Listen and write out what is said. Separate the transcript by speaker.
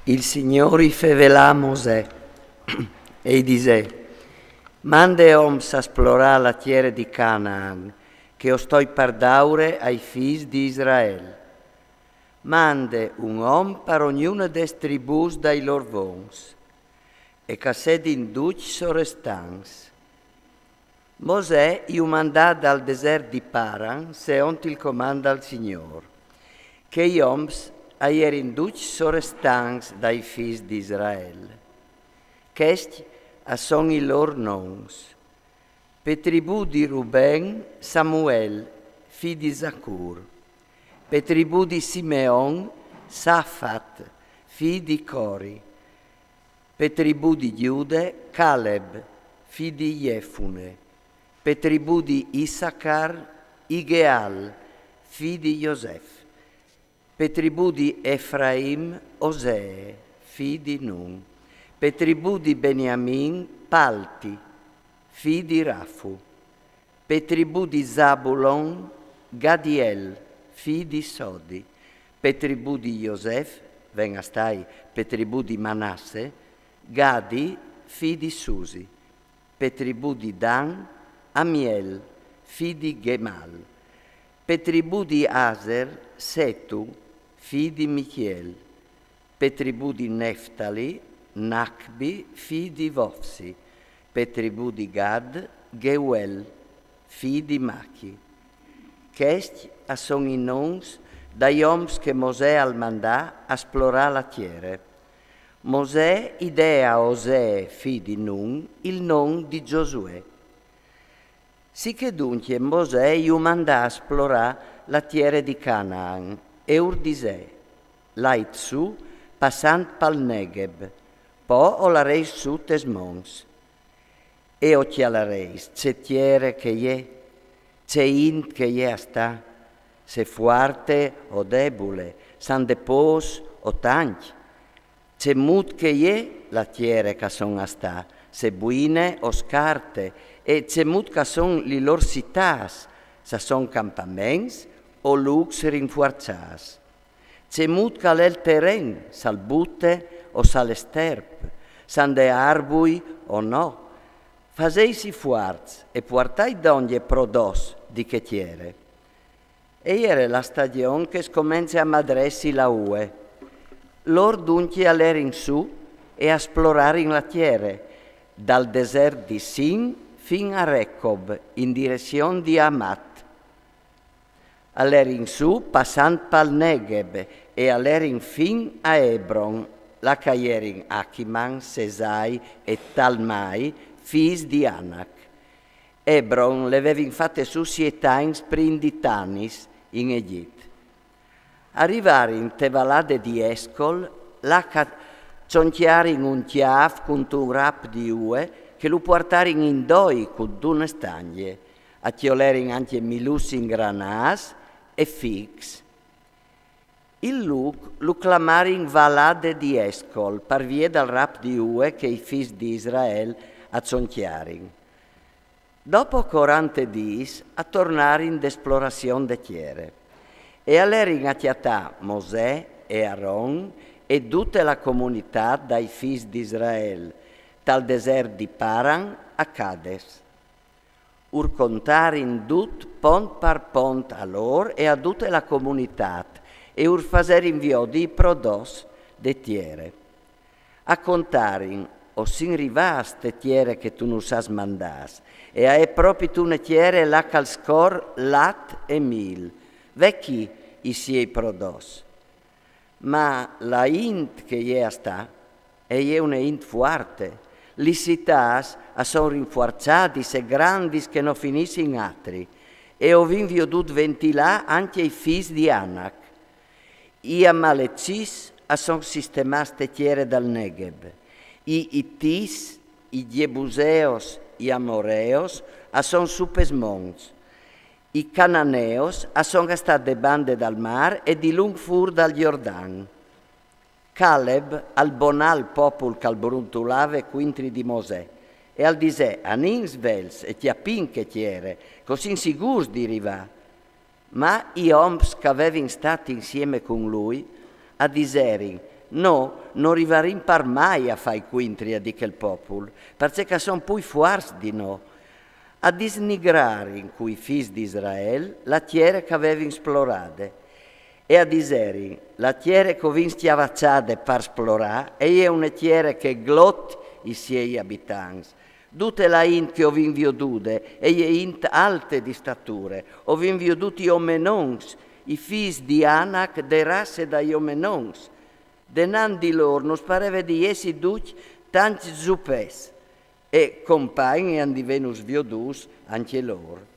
Speaker 1: Il Signore fevelà a Mosè e dise: Mande oms a esplorare la terra di Canaan, che io sto per daure ai figli di Israele. Mande un om per ognuna des tribus dai lor vons, e cassed in duc sorestans. Mosè iu mandà dal desert di Paran, seont il comanda al Signor, che gli oms aierin duc sorestans dai figli di Israele. Questi son i lor noms. Per tribù di Ruben, Samuel, figlio di Zacur. Per tribù di Simeon, Safat, figlio di Cori. Per tribù di Giude, Caleb, figlio di Jefune. Per tribù di Issachar, Igeal, figlio di Iosef. Per tribù di Efraim, Osee, figlio di Nun. Per tribù di Beniamin, Palti, figlio di Rafu. Per tribù di Zabulon, Gadiel, figlio di Sodi. Per tribù di Iosef, vengastai, per tribù di Manasse, Gadi, figlio di Susi. Per tribù di Dan, Amiel, figlio di Gemal. Per tribù di Aser, Setu, figlio di Michiel. Per tribù di Neftali, Nachbi, figlio di Vofsi. Per tribù di Gad, Geuel, figlio di Machi. Questi sono i nomi dagli oms che Mosè al mandà a esplorare la terra. Mosè idea a Osee, figlio di Nun, il nome di Giosuè. Sicché dunque Mosè iu mandà a esplorare la terra di Canaan e urdisè, lait su, passant pal Negeb, po o la reis su tesmons. E occhialareis, c'è tiere che je, c'è int che je sta, se fuerte o debole, san depos o tanch, c'è mut che je la tiere che son a sta, se buine o scarte, e c'è mut che son li lor cittàs, se son campaments o lux rinfuarzàs. C'è mut che l'el terren, sal butte o sal sterp, san de arbui o no. Faseisi fuarz e puartai d'ogni prodos di che tiere. E era la stagione che scomincia a madressi la ue. Lor dunque all'er in su e a esplorare in la terra, dal desert di Sin fin a Recob, in direzione di Amat. All'er in su, passant pal Negeb, e all'er in fin a Hebron, la caierin Achiman, Sesai e Talmai, figli di Anak. Hebron le aveva infatti su sietains prinditanis in Egitto. Arrivare in Tevalade di Escol, la cionchiare in un chiaf con un rap di ue, che lo portare in doi con due stagne, a tioleri anche milus in granas e fix. Il luc lo clamare in Valade di Escol, per via dal rap di ue che i figli di Israele a cionchiarin. Dopo 40 dis a tornare in d'esplorazione de tiere. E all'erin attiatà Mosè e Aaron e tutta la comunità dai figli di Israele, dal desert di Paran a Cades. Ur contare in tut pont par pont a lor e a tutta la comunità e ur faser inviò di prodos de tiere. A contarin o sin rivas te tiere che tu non sas mandas e a proprio tu ne tiere la cal scor lat e mil. Vecchi i siei prodos. Ma la int che je sta è una int fuerte. Li cittàs a son rinforzati se grandis che non finissi in altri e ho vinvio dut ventilà anche i figli di Anak. I amalecis a son sistemaste tiere dal Negeb. I Ittis, i Jebuseos, i Amoreos a son supesmons. I Cananeos a son gastate bande dal mar e di lung fur dal Jordan. Caleb al bonal popul cal bruntulave quintri di Mosè e al disè anins vels e tiapin che tiere, così insicurs di rivà. Ma i oms che avevano stati insieme con lui a diserin no, non arrivarin par mai a fare quintria di quel popolo, perché sono poi fuars di no, a disnigrare in cui fis di Israele la terra che aveva esplorate e a diseri la terra che vi stiavacciate per esplorare è una terra che glot i suoi abitanti. Tutte la int che ho vinviudude e int alte di stature, ho vinviuduti omenons, i fis di Anak de rasse da omenons. Denan di loro non pareva di essi duci tanti zupes e compagni hanno divenus viodus anche loro.